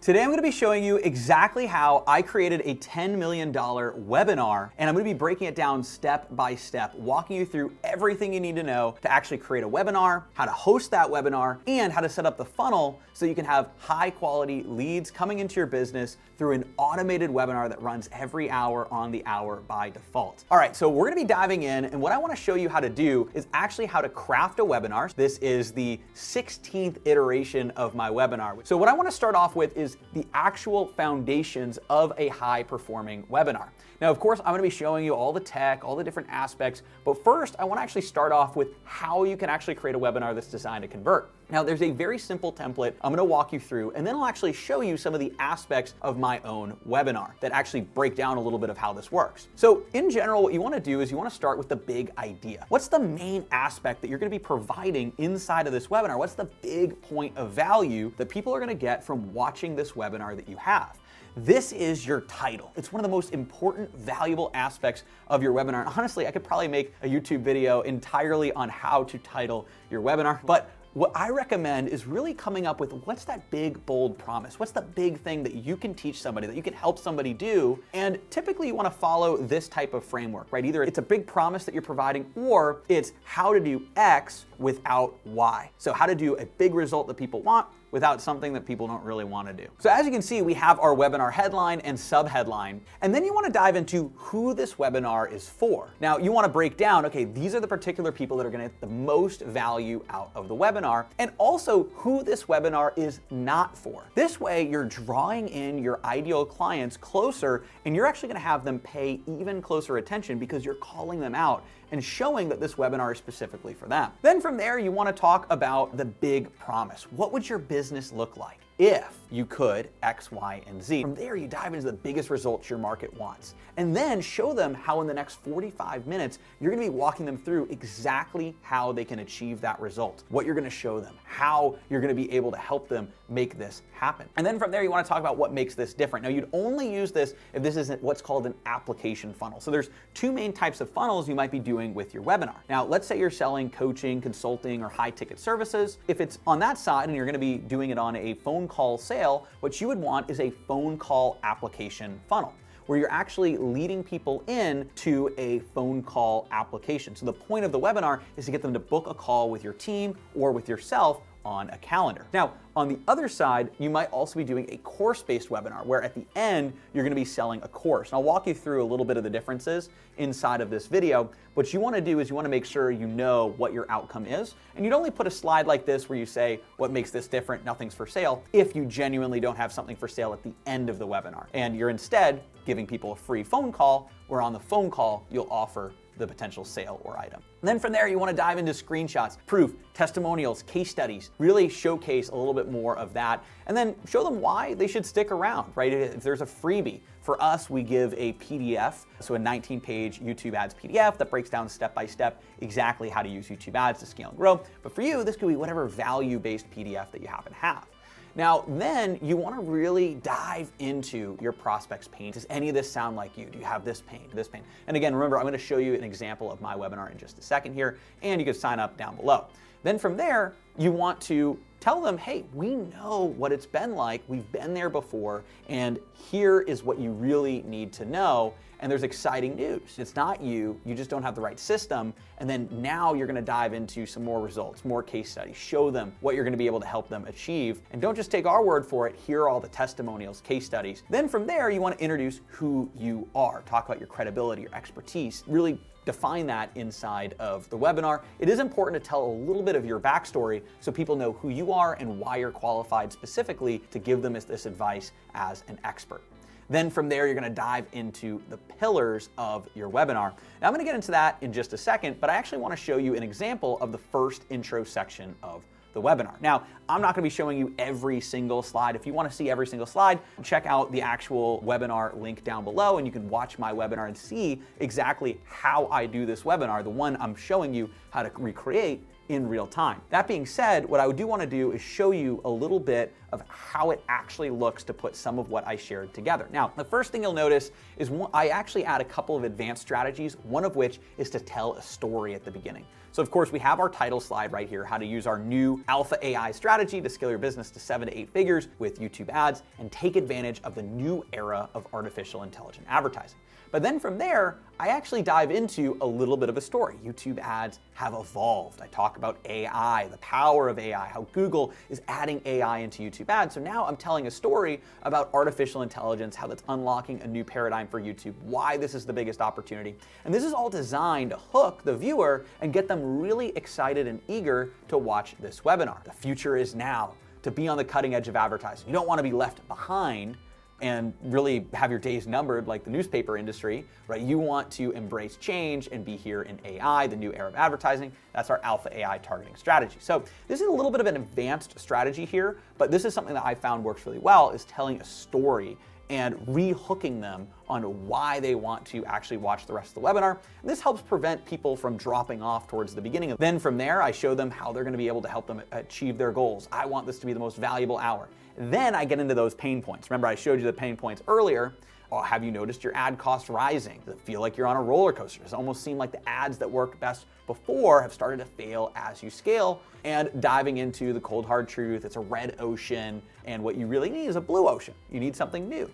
Today I'm going to be showing you exactly how I created a $10 million webinar, and I'm going to be breaking it down step by step, walking you through everything you need to know to actually create a webinar, how to host that webinar, and how to set up the funnel so you can have high quality leads coming into your business through an automated webinar that runs every hour on the hour by default. All right, so we're going to be diving in, and what I want to show you how to do is actually how to craft a webinar. This is the 16th iteration of my webinar. So what I want to start off with is the actual foundations of a high performing webinar. Now, of course, I'm going to be showing you all the tech, all the different aspects, but first I want to actually start off with how you can actually create a webinar that's designed to convert. Now, there's a very simple template I'm going to walk you through, and then I'll actually show you some of the aspects of my own webinar that actually break down a little bit of how this works. So in general, what you want to do is you want to start with the big idea. What's the main aspect that you're going to be providing inside of this webinar? What's the big point of value that people are going to get from watching this webinar that you have? This is your title. It's one of the most important, valuable aspects of your webinar. Honestly, I could probably make a YouTube video entirely on how to title your webinar, but what I recommend is really coming up with what's that big, bold promise? What's the big thing that you can teach somebody, that you can help somebody do? And typically you want to follow this type of framework, right? Either it's a big promise that you're providing, or it's how to do X without Y. So how to do a big result that people want without something that people don't really want to do. So as you can see, we have our webinar headline and subheadline, and then you want to dive into who this webinar is for. Now, you want to break down, okay, these are the particular people that are going to get the most value out of the webinar, and also who this webinar is not for. This way, you're drawing in your ideal clients closer, and you're actually going to have them pay even closer attention because you're calling them out and showing that this webinar is specifically for them. Then from there, you want to talk about the big promise. What would your business look like if you could X, Y, and Z? From there, you dive into the biggest results your market wants. And then show them how in the next 45 minutes, you're gonna be walking them through exactly how they can achieve that result, what you're gonna show them, how you're gonna be able to help them make this happen. And then from there, you wanna talk about what makes this different. Now, you'd only use this if this isn't what's called an application funnel. So there's two main types of funnels you might be doing with your webinar. Now, let's say you're selling coaching, consulting, or high ticket services. If it's on that side and you're gonna be doing it on a phone call sale, what you would want is a phone call application funnel, where you're actually leading people in to a phone call application. So the point of the webinar is to get them to book a call with your team or with yourself on a calendar. Now, on the other side, you might also be doing a course-based webinar where at the end, you're gonna be selling a course. And I'll walk you through a little bit of the differences inside of this video. What you wanna do is you wanna make sure you know what your outcome is. And you'd only put a slide like this where you say, what makes this different? Nothing's for sale, if you genuinely don't have something for sale at the end of the webinar. And you're instead giving people a free phone call, where on the phone call, you'll offer the potential sale or item. And then from there, you want to dive into screenshots, proof, testimonials, case studies, really showcase a little bit more of that, and then show them why they should stick around, right? If there's a freebie, for us, we give a PDF, so a 19-page YouTube ads PDF that breaks down step by step exactly how to use YouTube ads to scale and grow. But for you, this could be whatever value-based PDF that you happen to have. Now, then you want to really dive into your prospect's pain. Does any of this sound like you? Do you have this pain, this pain? And again, remember, I'm going to show you an example of my webinar in just a second here, and you can sign up down below. Then from there, you want to tell them, hey, we know what it's been like. We've been there before, and here is what you really need to know. And there's exciting news. It's not you just don't have the right system. And then now you're gonna dive into some more results, more case studies, show them what you're gonna be able to help them achieve. And don't just take our word for it, here are all the testimonials, case studies. Then from there, you wanna introduce who you are. Talk about your credibility, your expertise, really define that inside of the webinar. It is important to tell a little bit of your backstory so people know who you are and why you're qualified specifically to give them this advice as an expert. Then from there, you're gonna dive into the pillars of your webinar. Now I'm gonna get into that in just a second, but I actually wanna show you an example of the first intro section of the webinar. Now, I'm not gonna be showing you every single slide. If you wanna see every single slide, check out the actual webinar link down below, and you can watch my webinar and see exactly how I do this webinar, the one I'm showing you how to recreate in real time. That being said, what I do want to do is show you a little bit of how it actually looks to put some of what I shared together. Now, the first thing you'll notice is I actually add a couple of advanced strategies, one of which is to tell a story at the beginning. So of course we have our title slide right here, how to use our new Alpha AI strategy to scale your business to 7 to 8 figures with YouTube ads and take advantage of the new era of artificial intelligent advertising. But then from there, I actually dive into a little bit of a story. YouTube ads have evolved. I talk about AI, the power of AI, how Google is adding AI into YouTube ads. So now I'm telling a story about artificial intelligence, how that's unlocking a new paradigm for YouTube, why this is the biggest opportunity. And this is all designed to hook the viewer and get them really excited and eager to watch this webinar. The future is now to be on the cutting edge of advertising. You don't want to be left behind and really have your days numbered like the newspaper industry, right? You want to embrace change and be here in AI, the new era of advertising. That's our Alpha AI targeting strategy. So this is a little bit of an advanced strategy here, but this is something that I found works really well, is telling a story and re-hooking them on why they want to actually watch the rest of the webinar. And this helps prevent people from dropping off towards the beginning. Then from there, I show them how they're gonna be able to help them achieve their goals. I want this to be the most valuable hour. Then I get into those pain points. Remember, I showed you the pain points earlier. Oh, have you noticed your ad cost rising? Does it feel like you're on a roller coaster? Does it almost seem like the ads that worked best before have started to fail as you scale? And diving into the cold hard truth, it's a red ocean, and what you really need is a blue ocean. You need something new.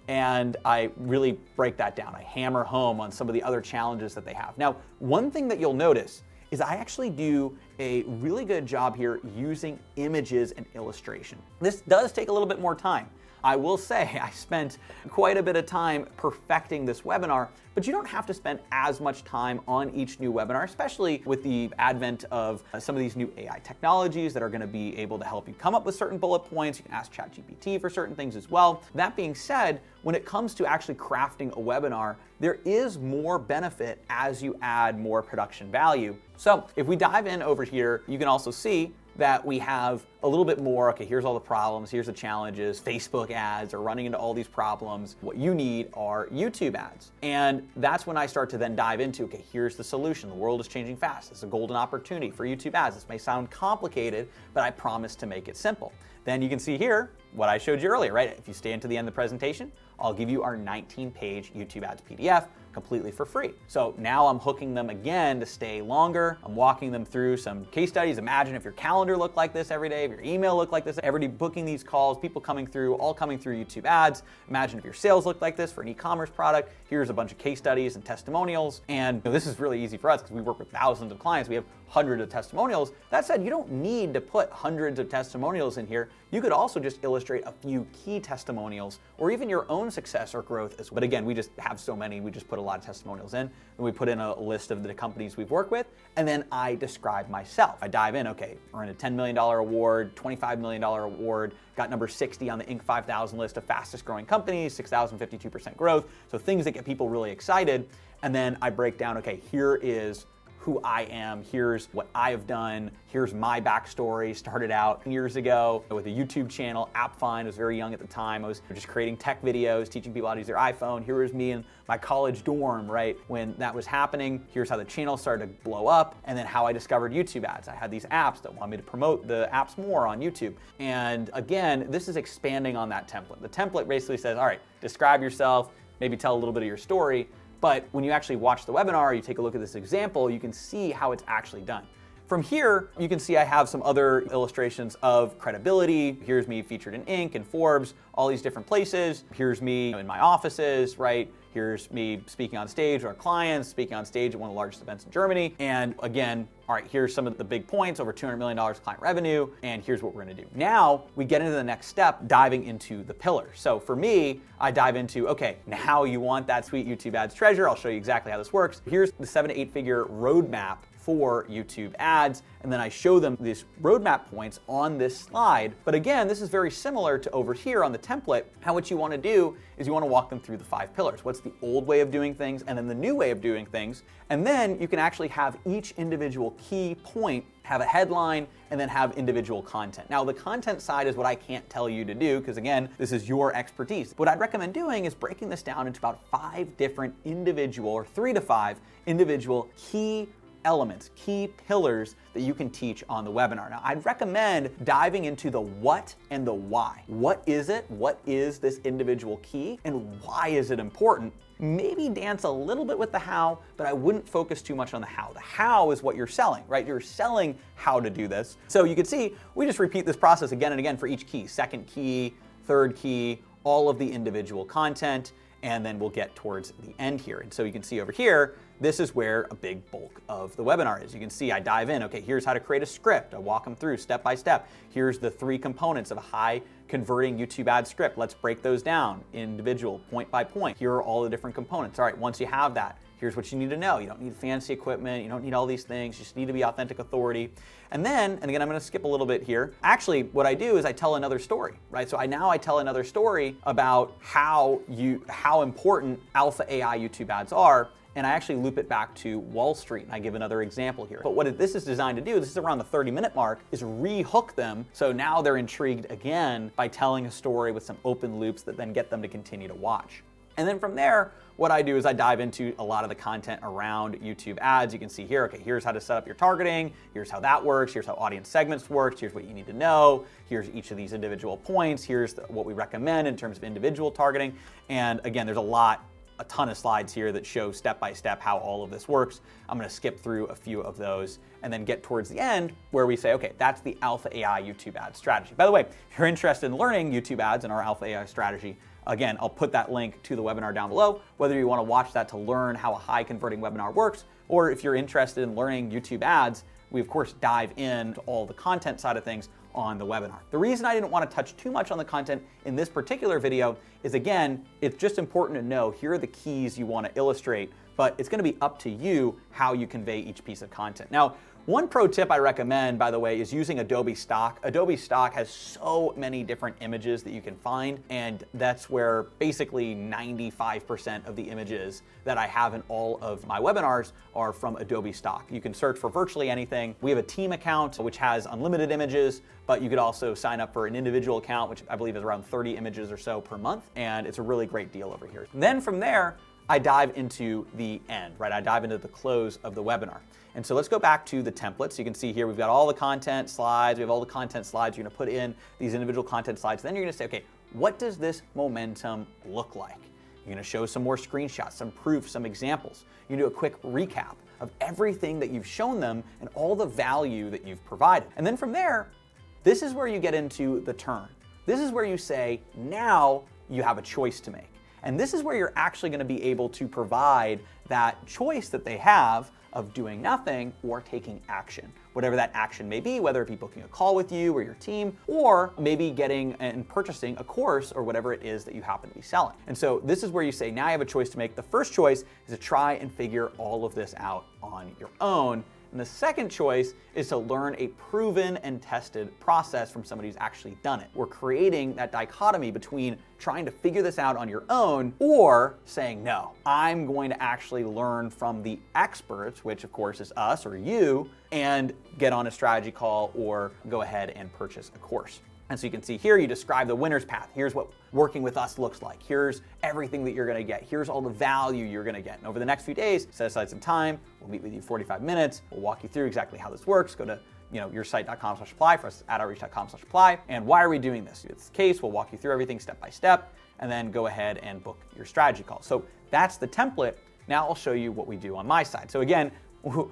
And I really break that down. I hammer home on some of the other challenges that they have. Now, one thing that you'll notice is I actually do a really good job here using images and illustration. This does take a little bit more time. I will say I spent quite a bit of time perfecting this webinar, but you don't have to spend as much time on each new webinar, especially with the advent of some of these new AI technologies that are going to be able to help you come up with certain bullet points. You can ask ChatGPT for certain things as well. That being said, when it comes to actually crafting a webinar, there is more benefit as you add more production value. So if we dive in over here, you can also see that we have a little bit more, okay, here's all the problems, here's the challenges, Facebook ads are running into all these problems. What you need are YouTube ads. And that's when I start to then dive into, okay, here's the solution. The world is changing fast. It's a golden opportunity for YouTube ads. This may sound complicated, but I promise to make it simple. Then you can see here what I showed you earlier, right? If you stay into the end of the presentation, I'll give you our 19-page YouTube ads PDF completely for free. So now I'm hooking them again to stay longer. I'm walking them through some case studies. Imagine if your calendar looked like this every day, if your email looked like this, everybody booking these calls, people coming through, all coming through YouTube ads. Imagine if your sales looked like this for an e-commerce product. Here's a bunch of case studies and testimonials. And this is really easy for us because we work with thousands of clients. We have hundreds of testimonials. That said, you don't need to put hundreds of testimonials in here. You could also just illustrate a few key testimonials or even your own success or growth as well. But again, we just have so many, we just put a lot of testimonials in, and we put in a list of the companies we've worked with, and then I describe myself. I dive in, okay, earned a $10 million award, $25 million award, got number 60 on the Inc. 5000 list of fastest growing companies, 6,052% growth, so things that get people really excited. And then I break down, okay, here is who I am, here's what I have done, here's my backstory. Started out years ago with a YouTube channel, AppFind. I was very young at the time. I was just creating tech videos, teaching people how to use their iPhone. Here was me in my college dorm, right? When that was happening, here's how the channel started to blow up, and then how I discovered YouTube ads. I had these apps that wanted me to promote the apps more on YouTube. And again, this is expanding on that template. The template basically says, all right, describe yourself, maybe tell a little bit of your story. But when you actually watch the webinar, you take a look at this example, you can see how it's actually done. From here, you can see I have some other illustrations of credibility. Here's me featured in Inc. and Forbes, all these different places. Here's me in my offices, right? Here's me speaking on stage with our clients, speaking on stage at one of the largest events in Germany. And again, all right, here's some of the big points, over $200 million client revenue, and here's what we're gonna do. Now, we get into the next step, diving into the pillars. So for me, I dive into, okay, now you want that sweet YouTube ads treasure. I'll show you exactly how this works. Here's the 7 to 8 figure roadmap for YouTube ads, and then I show them these roadmap points on this slide. But again, this is very similar to over here on the template. How what you want to do is you want to walk them through the 5 pillars. What's the old way of doing things, and then the new way of doing things. And then you can actually have each individual key point have a headline and then have individual content. Now, the content side is what I can't tell you to do because again, this is your expertise. What I'd recommend doing is breaking this down into about 5 different individual, or 3 to 5 individual key elements, key pillars that you can teach on the webinar. Now, I'd recommend diving into the what and the why. What is it? What is this individual key? And why is it important? Maybe dance a little bit with the how, but I wouldn't focus too much on the how. The how is what you're selling, right? You're selling how to do this. So you can see, we just repeat this process again and again for each key. Second key, third key, all of the individual content, and then we'll get towards the end here. And so you can see over here, this is where a big bulk of the webinar is. You can see I dive in, okay, here's how to create a script. I walk them through step by step. Here's the 3 components of a high converting YouTube ad script. Let's break those down individual, point by point. Here are all the different components. All right, once you have that, here's what you need to know. You don't need fancy equipment. You don't need all these things. You just need to be authentic authority. And then, and again, I'm gonna skip a little bit here. Actually, what I do is I tell another story, right? So now I tell another story about how important alpha AI YouTube ads are, and I actually loop it back to Wall Street, and I give another example here. But what this is designed to do, this is around the 30-minute mark, is re-hook them, so now they're intrigued again by telling a story with some open loops that then get them to continue to watch. And then from there, what I do is I dive into a lot of the content around YouTube ads. You can see here, okay, here's how to set up your targeting, here's how that works, here's how audience segments works, here's what you need to know, here's each of these individual points, here's what we recommend in terms of individual targeting. And again, there's a ton of slides here that show step by step how all of this works. I'm gonna skip through a few of those and then get towards the end where we say, okay, that's the Alpha AI YouTube ad strategy. By the way, if you're interested in learning YouTube ads and our Alpha AI strategy, again, I'll put that link to the webinar down below, whether you wanna watch that to learn how a high converting webinar works, or if you're interested in learning YouTube ads, we of course dive into all the content side of things on the webinar. The reason I didn't want to touch too much on the content in this particular video is, again, it's just important to know here are the keys you want to illustrate, but it's going to be up to you how you convey each piece of content. Now, one pro tip I recommend, by the way, is using Adobe Stock. Adobe Stock has so many different images that you can find, and that's where basically 95% of the images that I have in all of my webinars are from Adobe Stock. You can search for virtually anything. We have a team account, which has unlimited images, but you could also sign up for an individual account, which I believe is around 30 images or so per month, and it's a really great deal over here. And then from there, I dive into the end, right? I dive into the close of the webinar. And so let's go back to the templates. You can see here, we've got all the content slides. We have all the content slides. You're gonna put in these individual content slides. Then you're gonna say, okay, what does this momentum look like? You're gonna show some more screenshots, some proof, some examples. You're gonna do a quick recap of everything that you've shown them and all the value that you've provided. And then from there, this is where you get into the turn. This is where you say, now you have a choice to make. And this is where you're actually gonna be able to provide that choice that they have of doing nothing or taking action. Whatever that action may be, whether it be booking a call with you or your team, or maybe getting and purchasing a course or whatever it is that you happen to be selling. And so this is where you say, now I have a choice to make. The first choice is to try and figure all of this out on your own. And the second choice is to learn a proven and tested process from somebody who's actually done it. We're creating that dichotomy between trying to figure this out on your own or saying, no, I'm going to actually learn from the experts, which of course is us or you, and get on a strategy call or go ahead and purchase a course. And so you can see here, you describe the winner's path. Here's what working with us looks like. Here's everything that you're gonna get. Here's all the value you're gonna get. And over the next few days, set aside some time. We'll meet with you 45 minutes. We'll walk you through exactly how this works. Go to yoursite.com/apply for us, AdOutreach.com/apply. And why are we doing this? In this case, we'll walk you through everything step by step, and then go ahead and book your strategy call. So that's the template. Now I'll show you what we do on my side. So again,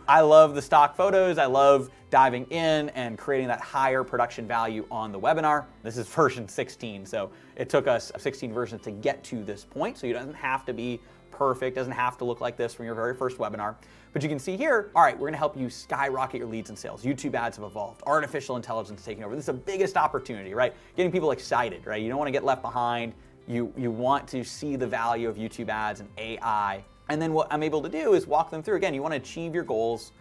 I love the stock photos. I love diving in and creating that higher production value on the webinar. This is version 16, so it took us 16 versions to get to this point, so it doesn't have to be perfect, doesn't have to look like this from your very first webinar. But you can see here, all right, we're gonna help you skyrocket your leads and sales. YouTube ads have evolved. Artificial intelligence taking over. This is the biggest opportunity, right? Getting people excited, right? You don't wanna get left behind. You want to see the value of YouTube ads and AI. And then what I'm able to do is walk them through. Again, you want to achieve your goals,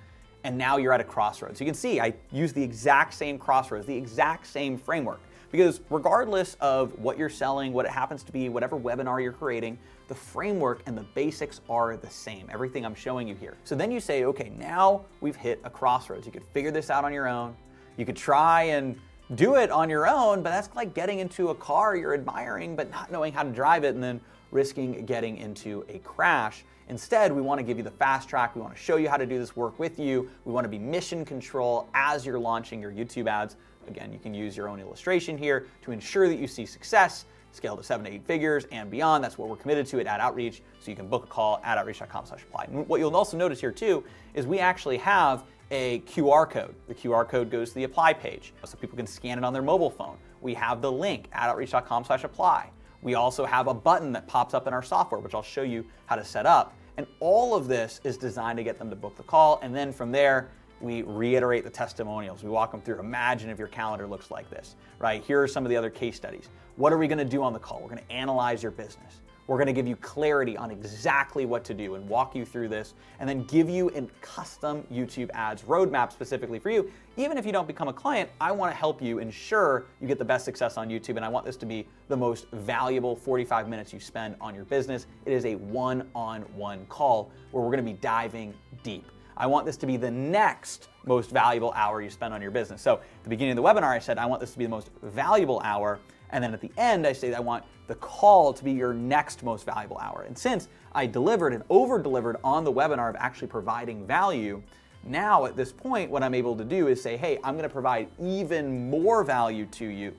and now you're at a crossroads. You can see I use the exact same crossroads, the exact same framework, because regardless of what you're selling, what it happens to be, whatever webinar you're creating, the framework and the basics are the same, everything I'm showing you here. So then you say, okay, now we've hit a crossroads. You could figure this out on your own. You could try and do it on your own, but that's like getting into a car you're admiring but not knowing how to drive it and then risking getting into a crash. Instead, we want to give you the fast track. We want to show you how to do this work with you. We want to be mission control as you're launching your YouTube ads. Again, you can use your own illustration here to ensure that you see success, scale to 7 to 8 figures and beyond. That's what we're committed to at AdOutreach. So you can book a call at AdOutreach.com/apply. And what you'll also notice here too is we actually have a QR code. The QR code goes to the apply page so people can scan it on their mobile phone. We have the link, AdOutreach.com/apply. We also have a button that pops up in our software, which I'll show you how to set up. And all of this is designed to get them to book the call. And then from there, we reiterate the testimonials. We walk them through. Imagine if your calendar looks like this, right? Here are some of the other case studies. What are we going to do on the call? We're going to analyze your business. We're going to give you clarity on exactly what to do and walk you through this, and then give you a custom YouTube ads roadmap specifically for you. Even if you don't become a client, I want to help you ensure you get the best success on YouTube, and I want this to be the most valuable 45 minutes you spend on your business. It is a one-on-one call where we're going to be diving deep. I want this to be the next most valuable hour you spend on your business. So at the beginning of the webinar, I said I want this to be the most valuable hour. And then at the end, I say I want the call to be your next most valuable hour. And since I delivered and over-delivered on the webinar of actually providing value, now at this point, what I'm able to do is say, hey, I'm gonna provide even more value to you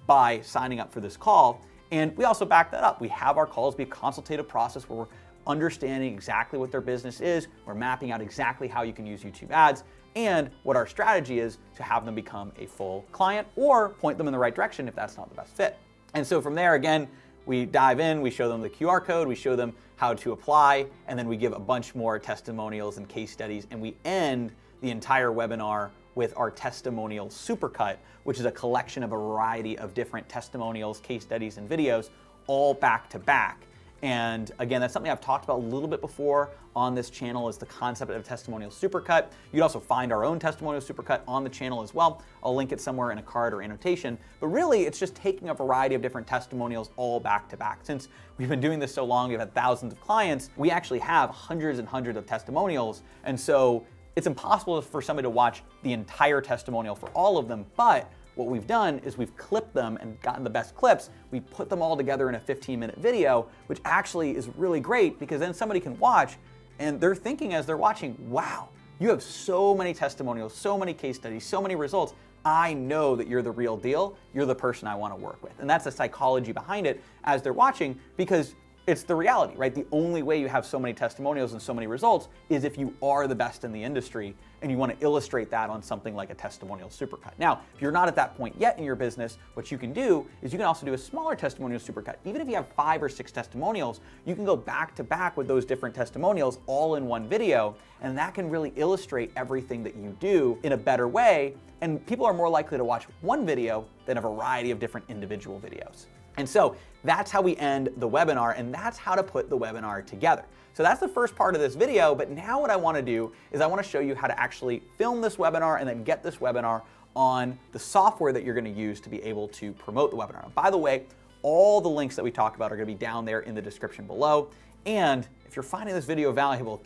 by signing up for this call. And we also back that up. We have our calls be a consultative process where we're understanding exactly what their business is. We're mapping out exactly how you can use YouTube ads and what our strategy is to have them become a full client or point them in the right direction if that's not the best fit. And so from there, again, we dive in, we show them the QR code, we show them how to apply, and then we give a bunch more testimonials and case studies, and we end the entire webinar with our testimonial supercut, which is a collection of a variety of different testimonials, case studies, and videos, all back to back. And again, that's something I've talked about a little bit before on this channel, is the concept of a testimonial supercut. You'd also find our own testimonial supercut on the channel as well. I'll link it somewhere in a card or annotation. But really, it's just taking a variety of different testimonials all back to back. Since we've been doing this so long, we've had thousands of clients, we actually have hundreds and hundreds of testimonials. And so it's impossible for somebody to watch the entire testimonial for all of them, but what we've done is we've clipped them and gotten the best clips. We put them all together in a 15-minute video, which actually is really great because then somebody can watch and they're thinking as they're watching, wow, you have so many testimonials, so many case studies, so many results. I know that you're the real deal. You're the person I want to work with. And that's the psychology behind it as they're watching, because it's the reality, right? The only way you have so many testimonials and so many results is if you are the best in the industry and you want to illustrate that on something like a testimonial supercut. Now, if you're not at that point yet in your business, what you can do is you can also do a smaller testimonial supercut. Even if you have 5 or 6 testimonials, you can go back to back with those different testimonials all in one video, and that can really illustrate everything that you do in a better way, and people are more likely to watch one video than a variety of different individual videos. And so that's how we end the webinar, and that's how to put the webinar together. So that's the first part of this video, but now what I want to do is I want to show you how to actually film this webinar and then get this webinar on the software that you're going to use to be able to promote the webinar. And by the way, all the links that we talk about are going to be down there in the description below. And if you're finding this video valuable,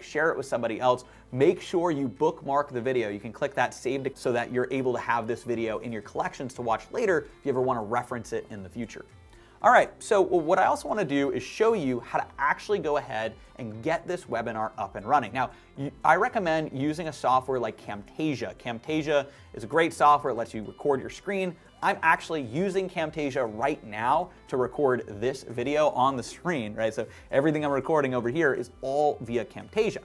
share it with somebody else. Make sure you bookmark the video. You can click that save so that you're able to have this video in your collections to watch later if you ever want to reference it in the future. All right, so what I also want to do is show you how to actually go ahead and get this webinar up and running. Now, I recommend using a software like Camtasia. Camtasia is a great software. It lets you record your screen. I'm actually using Camtasia right now to record this video on the screen, right? So everything I'm recording over here is all via Camtasia.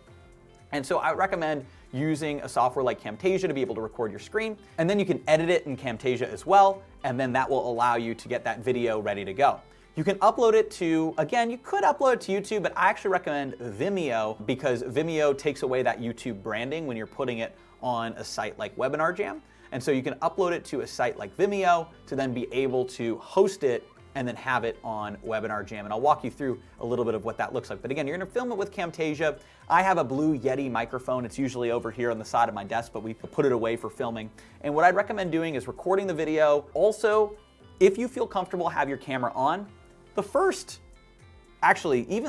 And so I recommend using a software like Camtasia to be able to record your screen, and then you can edit it in Camtasia as well, and then that will allow you to get that video ready to go. You can upload it to, again, you could upload it to YouTube, but I actually recommend Vimeo because Vimeo takes away that YouTube branding when you're putting it on a site like Webinar Jam. And so you can upload it to a site like Vimeo to then be able to host it and then have it on Webinar Jam. And I'll walk you through a little bit of what that looks like. But again, you're gonna film it with Camtasia. I have a Blue Yeti microphone. It's usually over here on the side of my desk, but we put it away for filming. And what I'd recommend doing is recording the video. Also, if you feel comfortable, have your camera on. Even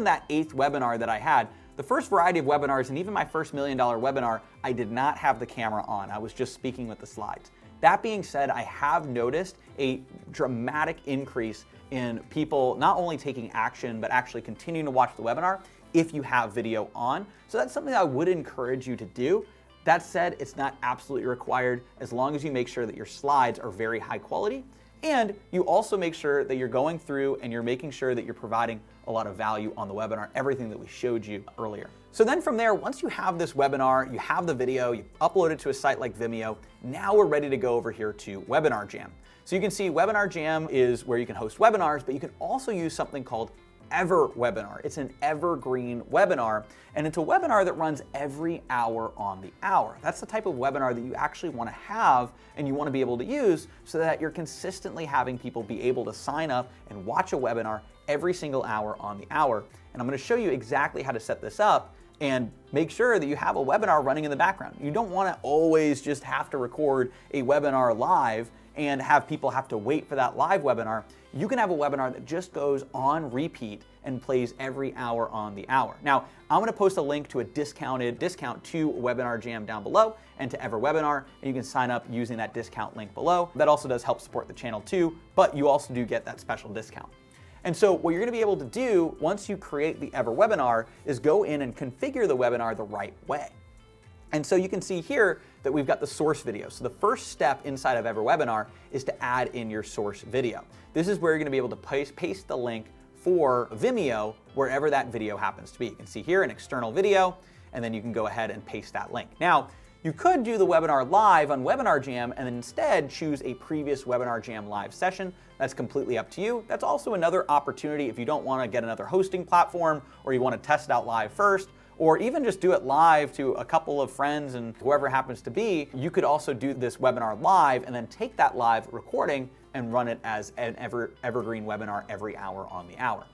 that 8th webinar that I had, the first variety of webinars, and even my first $1 million webinar, I did not have the camera on. I was just speaking with the slides. That being said, I have noticed a dramatic increase in people not only taking action, but actually continuing to watch the webinar if you have video on. So that's something I would encourage you to do. That said, it's not absolutely required as long as you make sure that your slides are very high quality, and you also make sure that you're going through and you're making sure that you're providing a lot of value on the webinar, everything that we showed you earlier. So then from there, once you have this webinar, you have the video, you upload it to a site like Vimeo, now we're ready to go over here to Webinar Jam. So you can see Webinar Jam is where you can host webinars, but you can also use something called Webinar. It's an evergreen webinar, and it's a webinar that runs every hour on the hour. That's the type of webinar that you actually want to have and you want to be able to use so that you're consistently having people be able to sign up and watch a webinar every single hour on the hour. And I'm going to show you exactly how to set this up and make sure that you have a webinar running in the background. You don't want to always just have to record a webinar live and have people have to wait for that live webinar. You can have a webinar that just goes on repeat and plays every hour on the hour. Now, I'm going to post a link to a discount to Webinar Jam down below and to Webinar, and you can sign up using that discount link below. That also does help support the channel too, but you also do get that special discount. And so what you're going to be able to do once you create the Webinar is go in and configure the webinar the right way. And so you can see here that we've got the source video. So the first step inside of Webinar is to add in your source video. This is where you're going to be able to paste the link for Vimeo wherever that video happens to be. You can see here an external video, and then you can go ahead and paste that link. Now, you could do the webinar live on Webinar Jam and instead choose a previous Webinar Jam live session. That's completely up to you. That's also another opportunity if you don't want to get another hosting platform or you want to test it out live first, or even just do it live to a couple of friends and whoever happens to be. You could also do this webinar live and then take that live recording and run it as an evergreen webinar every hour on the hour.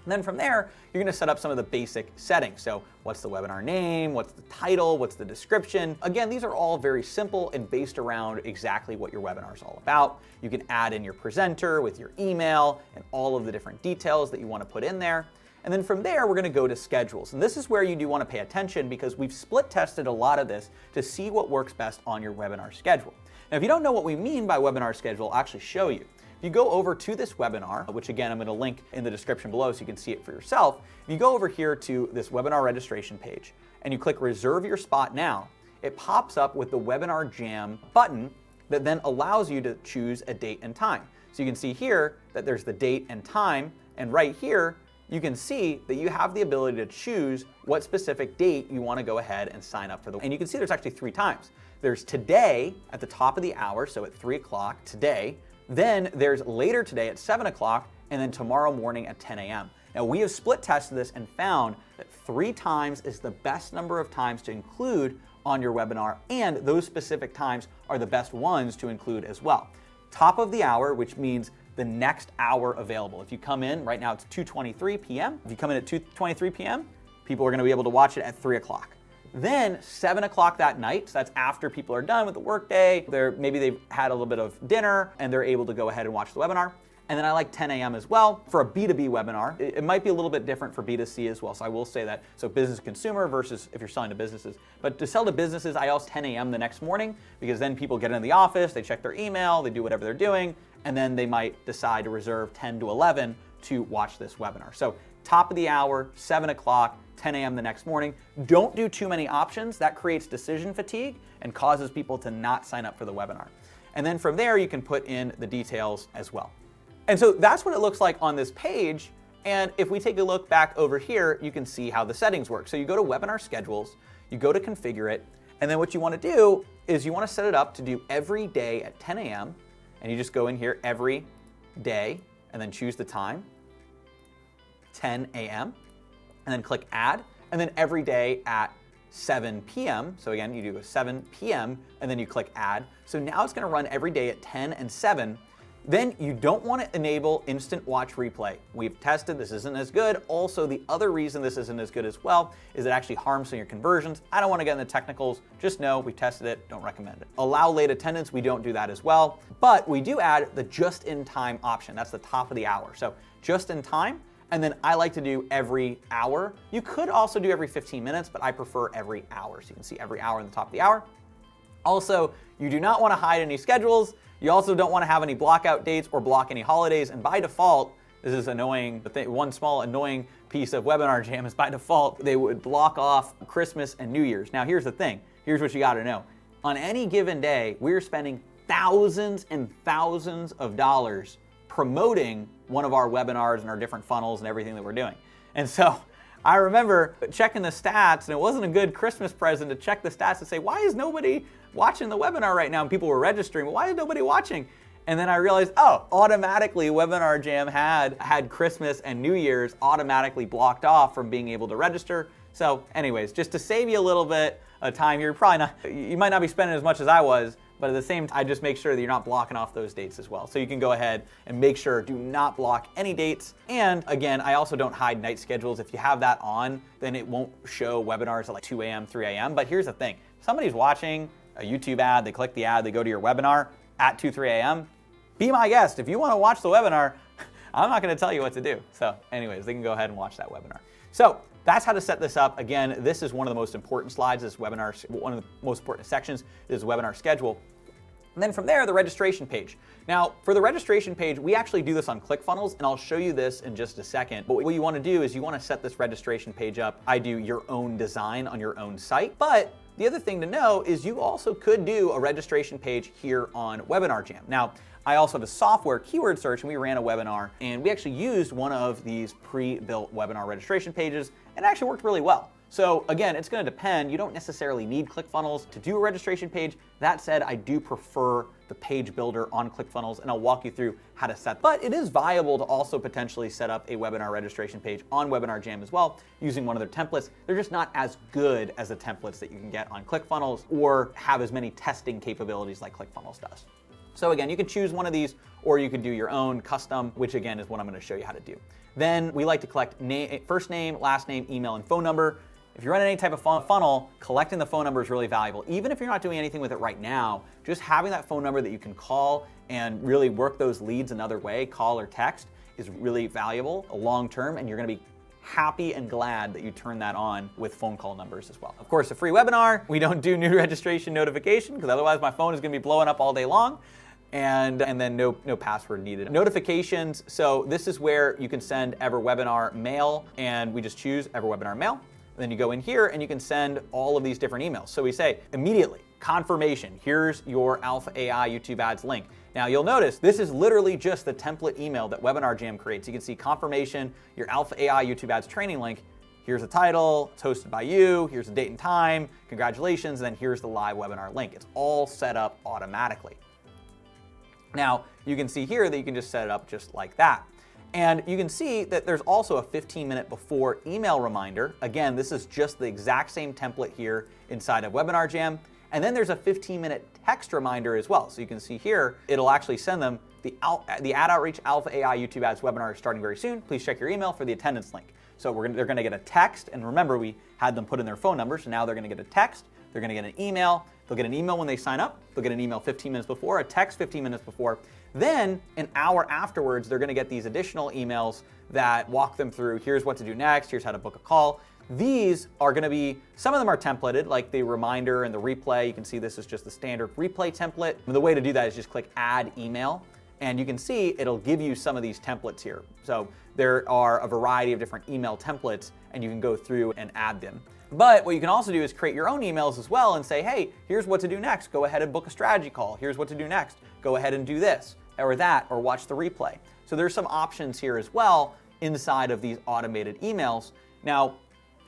And then from there, you're going to set up some of the basic settings. So what's the webinar name? What's the title? What's the description? Again, these are all very simple and based around exactly what your webinar is all about. You can add in your presenter with your email and all of the different details that you want to put in there. And then from there, we're going to go to schedules. And this is where you do want to pay attention because we've split tested a lot of this to see what works best on your webinar schedule. Now, if you don't know what we mean by webinar schedule, I'll actually show you. If you go over to this webinar, which again, I'm going to link in the description below so you can see it for yourself. If you go over here to this webinar registration page and you click reserve your spot now, it pops up with the Webinar Jam button that then allows you to choose a date and time. So you can see here that there's the date and time, and right here, you can see that you have the ability to choose what specific date you want to go ahead and sign up for. And you can see there's actually 3 times. There's today at the top of the hour, so at 3 o'clock today. Then there's later today at 7 o'clock, and then tomorrow morning at 10 a.m. Now we have split tested this and found that 3 times is the best number of times to include on your webinar, and those specific times are the best ones to include as well. Top of the hour, which means the next hour available. If you come in, right now it's 2:23 p.m. If you come in at 2:23 p.m., people are going to be able to watch it at 3 o'clock. Then 7 o'clock that night, so that's after people are done with the workday, maybe they've had a little bit of dinner and they're able to go ahead and watch the webinar. And then I like 10 a.m. as well for a B2B webinar. It might be a little bit different for B2C as well, so I will say that. So business to consumer versus if you're selling to businesses. But to sell to businesses, I also 10 a.m. the next morning because then people get into the office, they check their email, they do whatever they're doing, and then they might decide to reserve 10 to 11 to watch this webinar. So top of the hour, 7 o'clock, 10 a.m. the next morning. Don't do too many options. That creates decision fatigue and causes people to not sign up for the webinar. And then from there, you can put in the details as well. And so that's what it looks like on this page. And if we take a look back over here, you can see how the settings work. So you go to webinar schedules, you go to configure it, and then what you want to do is you want to set it up to do every day at 10 a.m. And you just go in here every day and then choose the time, 10 a.m. and then click add, and then every day at 7 p.m. So again, you do a 7 p.m. and then you click add. So now it's going to run every day at 10 and 7. Then you don't want to enable instant watch replay. We've tested, this isn't as good. Also, the other reason this isn't as good as well is it actually harms some of your conversions. I don't want to get into technicals, just know we tested it, don't recommend it. Allow late attendance, we don't do that as well, but we do add the just-in-time option. That's the top of the hour. So just in time, and then I like to do every hour. You could also do every 15 minutes, but I prefer every hour. So you can see every hour in the top of the hour. Also, you do not want to hide any schedules. You also don't want to have any blockout dates or block any holidays. And by default, this is annoying. One small annoying piece of Webinar Jam is by default, they would block off Christmas and New Year's. Now, here's the thing. Here's what you got to know. On any given day, we're spending thousands and thousands of dollars promoting one of our webinars and our different funnels and everything that we're doing. And so I remember checking the stats, and it wasn't a good Christmas present to check the stats and say, why is nobody watching the webinar right now? And people were registering, but why is nobody watching? And then I realized, oh, automatically Webinar Jam had Christmas and New Year's automatically blocked off from being able to register. So anyways, just to save you a little bit of time here, you might not be spending as much as I was, but at the same time, I just make sure that you're not blocking off those dates as well. So you can go ahead and make sure, do not block any dates. And again, I also don't hide night schedules. If you have that on, then it won't show webinars at like 2 a.m., 3 a.m. But here's the thing, somebody's watching a YouTube ad, they click the ad, they go to your webinar at 2, 3 a.m., be my guest. If you want to watch the webinar, I'm not going to tell you what to do. So anyways, they can go ahead and watch that webinar. So that's how to set this up. Again, this is one of the most important slides, this webinar, one of the most important sections is webinar schedule. And then from there, the registration page. Now, for the registration page, we actually do this on Clickfunnels, and I'll show you this in just a second. But what you want to do is you want to set this registration page up. I do your own design on your own site. But the other thing to know is you also could do a registration page here on Webinar Jam. Now, I also have a software, keyword search, and we ran a webinar, and we actually used one of these pre-built webinar registration pages, and it actually worked really well. So again, it's going to depend. You don't necessarily need Clickfunnels to do a registration page. That said, I do prefer the page builder on Clickfunnels, and I'll walk you through how to set. But it is viable to also potentially set up a webinar registration page on Webinar Jam as well, using one of their templates. They're just not as good as the templates that you can get on Clickfunnels or have as many testing capabilities like Clickfunnels does. So again, you can choose one of these, or you could do your own custom, which again is what I'm going to show you how to do. Then we like to collect first name, last name, email, and phone number. If you're running any type of funnel, collecting the phone number is really valuable. Even if you're not doing anything with it right now, just having that phone number that you can call and really work those leads another way, call or text, is really valuable long term, and you're going to be happy and glad that you turn that on with phone call numbers as well. Of course, a free webinar. We don't do new registration notification because otherwise my phone is going to be blowing up all day long. And then no password needed. Notifications, so this is where you can send EverWebinar mail, and we just choose EverWebinar mail. Then you go in here and you can send all of these different emails. So we say immediately, confirmation, here's your Alpha AI YouTube ads link. Now you'll notice this is literally just the template email that Webinar Jam creates. You can see confirmation, your Alpha AI YouTube ads training link. Here's the title, it's hosted by you, here's the date and time, congratulations, and then here's the live webinar link. It's all set up automatically. Now, you can see here that you can just set it up just like that. And you can see that there's also a 15-minute before email reminder. Again, this is just the exact same template here inside of Webinar Jam. And then there's a 15-minute text reminder as well. So you can see here, it'll actually send them the AdOutreach Alpha AI YouTube Ads webinar is starting very soon. Please check your email for the attendance link. So they're going to get a text. And remember, we had them put in their phone number. So now they're going to get a text. They're going to get an email. They'll get an email when they sign up. They'll get an email 15 minutes before, a text 15 minutes before. Then an hour afterwards, they're going to get these additional emails that walk them through, here's what to do next, here's how to book a call. These are going to be, some of them are templated, like the reminder and the replay. You can see this is just the standard replay template. And the way to do that is just click add email. And you can see it'll give you some of these templates here. So there are a variety of different email templates, and you can go through and add them. But what you can also do is create your own emails as well and say, hey, here's what to do next. Go ahead and book a strategy call. Here's what to do next. Go ahead and do this or that, or watch the replay. So there's some options here as well inside of these automated emails. Now,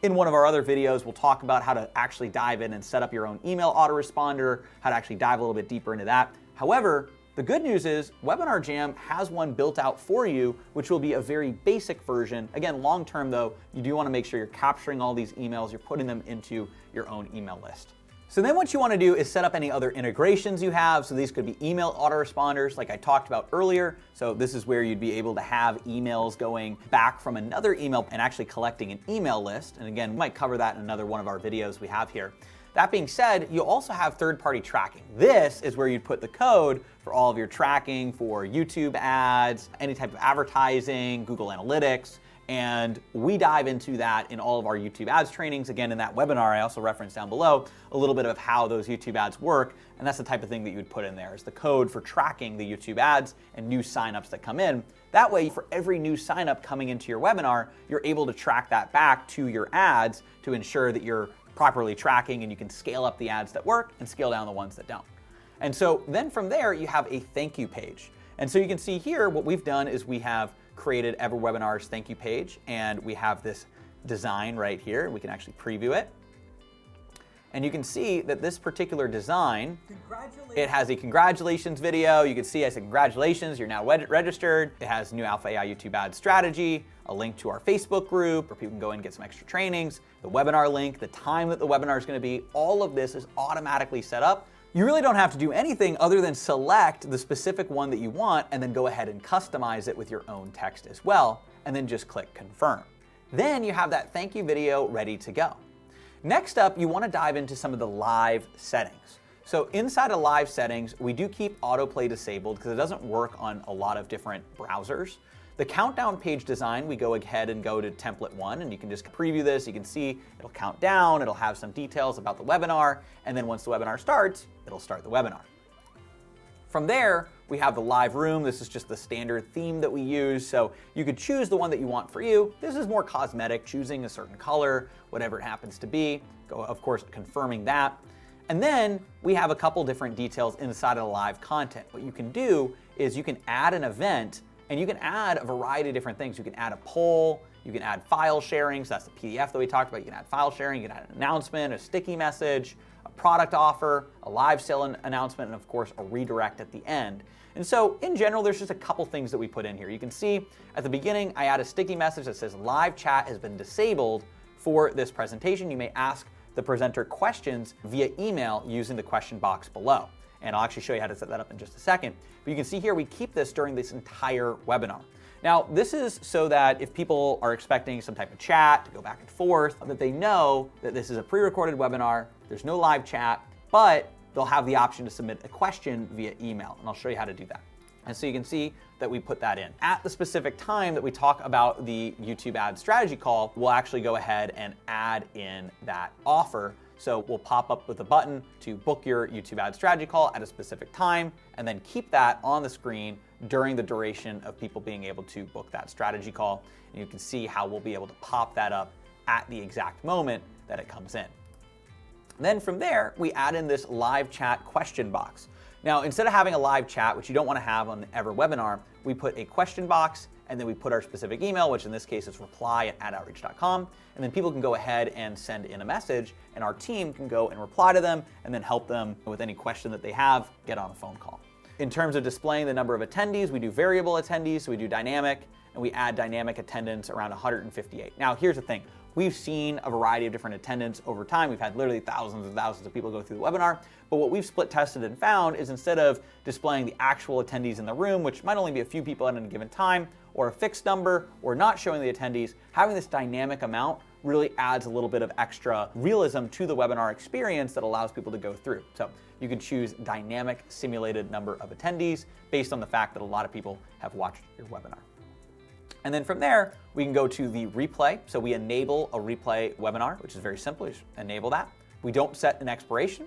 in one of our other videos, we'll talk about how to actually dive in and set up your own email autoresponder, how to actually dive a little bit deeper into that. However, the good news is Webinar Jam has one built out for you, which will be a very basic version. Again, long term though, you do want to make sure you're capturing all these emails, you're putting them into your own email list. So then what you want to do is set up any other integrations you have. So these could be email autoresponders like I talked about earlier. So this is where you'd be able to have emails going back from another email and actually collecting an email list. And again, we might cover that in another one of our videos we have here. That being said, you also have third-party tracking. This is where you'd put the code for all of your tracking for YouTube ads, any type of advertising, Google Analytics, And we dive into that in all of our YouTube ads trainings. Again, in that webinar, I also referenced down below a little bit of how those YouTube ads work. And that's the type of thing that you would put in there is the code for tracking the YouTube ads and new signups that come in. That way, for every new signup coming into your webinar, you're able to track that back to your ads to ensure that you're properly tracking and you can scale up the ads that work and scale down the ones that don't. And so then from there, you have a thank you page. And so you can see here, what we've done is we have created EverWebinar's thank you page, and we have this design right here. We can actually preview it. And you can see that this particular design, it has a congratulations video. You can see I said, congratulations, you're now registered. It has new Alpha AI YouTube ad strategy, a link to our Facebook group where people can go and get some extra trainings, the webinar link, the time that the webinar is going to be. All of this is automatically set up. You really don't have to do anything other than select the specific one that you want and then go ahead and customize it with your own text as well, and then just click confirm. Then you have that thank you video ready to go. Next up, you want to dive into some of the live settings. So inside of live settings, we do keep autoplay disabled because it doesn't work on a lot of different browsers. The countdown page design, we go ahead and go to template 1, and you can just preview this. You can see it'll count down, it'll have some details about the webinar, and then once the webinar starts, it'll start the webinar. From there, we have the live room. This is just the standard theme that we use, so you could choose the one that you want for you. This is more cosmetic, choosing a certain color, whatever it happens to be. Go, of course, confirming that. And then we have a couple different details inside of the live content. What you can do is you can add an event, and you can add a variety of different things. You can add a poll, you can add file sharing, so that's the PDF that we talked about. You can add file sharing, you can add an announcement, a sticky message, a product offer, a live sale announcement, and of course a redirect at the end. And so in general, there's just a couple things that we put in here. You can see at the beginning, I add a sticky message that says live chat has been disabled for this presentation. You may ask the presenter questions via email using the question box below. And I'll actually show you how to set that up in just a second. But you can see here, we keep this during this entire webinar. Now, this is so that if people are expecting some type of chat to go back and forth, that they know that this is a pre-recorded webinar, there's no live chat, but they'll have the option to submit a question via email. And I'll show you how to do that. And so you can see that we put that in. At the specific time that we talk about the YouTube ad strategy call, we'll actually go ahead and add in that offer. So we'll pop up with a button to book your YouTube ad strategy call at a specific time, and then keep that on the screen during the duration of people being able to book that strategy call. And you can see how we'll be able to pop that up at the exact moment that it comes in. Then from there, we add in this live chat question box. Now, instead of having a live chat, which you don't want to have on every webinar, we put a question box, and then we put our specific email, which in this case is reply@adoutreach.com, and then people can go ahead and send in a message, and our team can go and reply to them and then help them with any question that they have, get on a phone call. In terms of displaying the number of attendees, we do variable attendees, so we do dynamic, and we add dynamic attendance around 158. Now, here's the thing. We've seen a variety of different attendance over time. We've had literally thousands and thousands of people go through the webinar, but what we've split tested and found is instead of displaying the actual attendees in the room, which might only be a few people at any given time, or a fixed number, or not showing the attendees, having this dynamic amount really adds a little bit of extra realism to the webinar experience that allows people to go through. So you can choose dynamic simulated number of attendees based on the fact that a lot of people have watched your webinar. And then from there, we can go to the replay. So we enable a replay webinar, which is very simple. Just enable that. We don't set an expiration.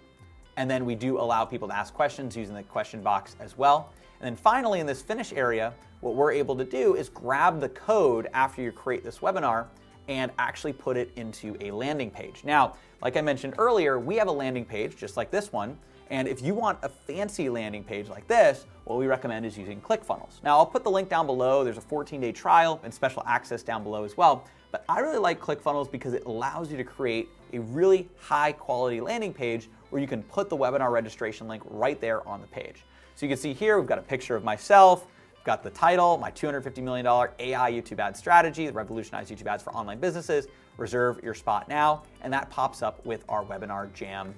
And then we do allow people to ask questions using the question box as well. And then finally, in this finish area, what we're able to do is grab the code after you create this webinar and actually put it into a landing page. Now, like I mentioned earlier, we have a landing page just like this one. And if you want a fancy landing page like this, what we recommend is using Clickfunnels. Now, I'll put the link down below. There's a 14-day trial and special access down below as well. But I really like Clickfunnels because it allows you to create a really high quality landing page where you can put the webinar registration link right there on the page. So you can see here, we've got a picture of myself, we've got the title, my $250 million AI YouTube ad strategy, revolutionize YouTube ads for online businesses, reserve your spot now, and that pops up with our webinar jam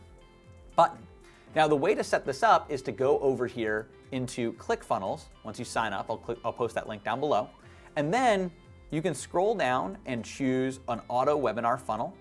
button. Now, the way to set this up is to go over here into Clickfunnels. Once you sign up, I'll post that link down below. And then you can scroll down and choose an auto webinar funnel,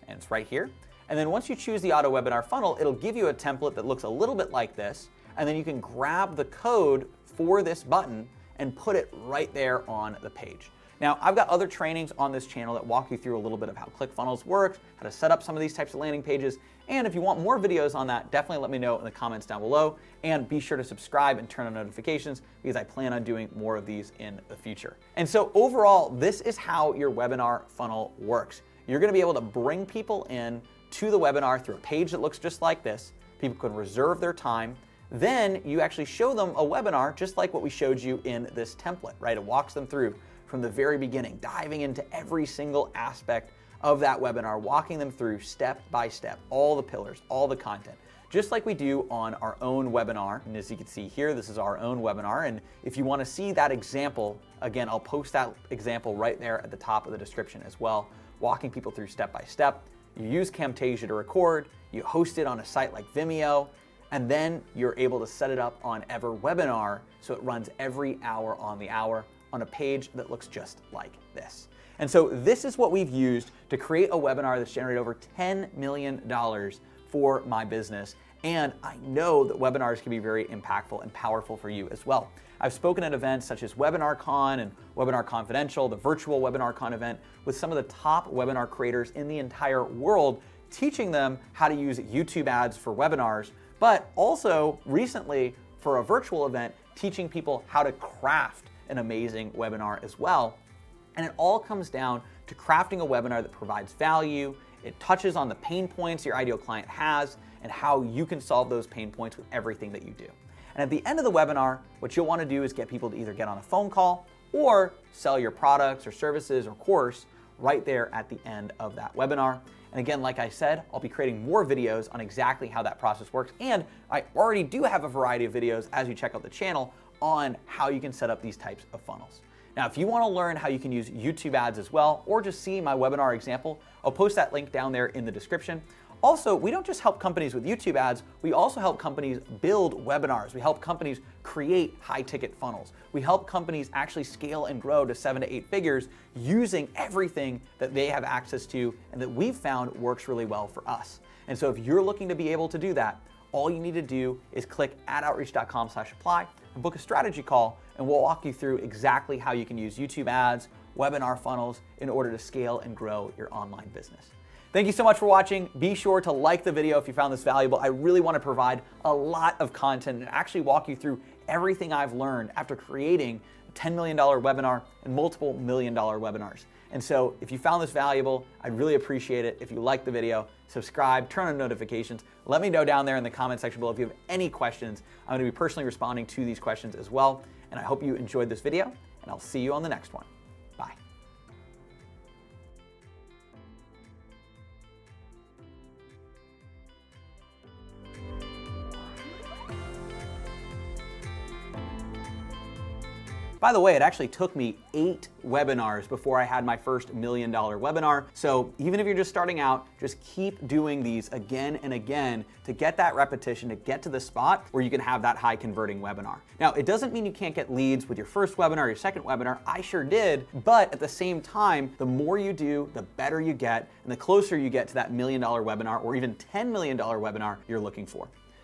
and it's right here. And then once you choose the auto webinar funnel, it'll give you a template that looks a little bit like this. And then you can grab the code for this button and put it right there on the page. Now, I've got other trainings on this channel that walk you through a little bit of how Clickfunnels works, how to set up some of these types of landing pages, and if you want more videos on that, definitely let me know in the comments down below, and be sure to subscribe and turn on notifications because I plan on doing more of these in the future. And so overall, this is how your webinar funnel works. You're gonna be able to bring people in to the webinar through a page that looks just like this. People can reserve their time. Then you actually show them a webinar just like what we showed you in this template, right? It walks them through from the very beginning, diving into every single aspect of that webinar, walking them through step by step, all the pillars, all the content, just like we do on our own webinar. And as you can see here, this is our own webinar. And if you want to see that example, again, I'll post that example right there at the top of the description as well, walking people through step by step. You use Camtasia to record, you host it on a site like Vimeo, and then you're able to set it up on EverWebinar so it runs every hour on the hour on a page that looks just like this. And so this is what we've used to create a webinar that's generated over $10 million for my business. And I know that webinars can be very impactful and powerful for you as well. I've spoken at events such as WebinarCon and Webinar Confidential, the virtual WebinarCon event, with some of the top webinar creators in the entire world, teaching them how to use YouTube ads for webinars, but also recently for a virtual event, teaching people how to craft an amazing webinar as well. And it all comes down to crafting a webinar that provides value. It touches on the pain points your ideal client has and how you can solve those pain points with everything that you do. And at the end of the webinar, what you'll want to do is get people to either get on a phone call or sell your products or services or course right there at the end of that webinar. And again, like I said, I'll be creating more videos on exactly how that process works. And I already do have a variety of videos as you check out the channel on how you can set up these types of funnels. Now, if you want to learn how you can use YouTube ads as well, or just see my webinar example, I'll post that link down there in the description. Also, we don't just help companies with YouTube ads, we also help companies build webinars. We help companies create high-ticket funnels. We help companies actually scale and grow to 7 to 8 figures using everything that they have access to and that we've found works really well for us. And so if you're looking to be able to do that, all you need to do is click adoutreach.com/apply and book a strategy call, and we'll walk you through exactly how you can use YouTube ads, webinar funnels in order to scale and grow your online business. Thank you so much for watching. Be sure to like the video if you found this valuable. I really want to provide a lot of content and actually walk you through everything I've learned after creating a $10 million webinar and multiple $1 million webinars. And so if you found this valuable, I'd really appreciate it if you liked the video, subscribe, turn on notifications. Let me know down there in the comment section below if you have any questions. I'm going to be personally responding to these questions as well. And I hope you enjoyed this video, and I'll see you on the next one. Bye. By the way, it actually took me 8 webinars before I had my first $1 million webinar. So even if you're just starting out, just keep doing these again and again to get that repetition, to get to the spot where you can have that high converting webinar. Now, it doesn't mean you can't get leads with your first webinar, your second webinar. I sure did. But at the same time, the more you do, the better you get, and the closer you get to that $1 million webinar or even $10 million webinar you're looking for.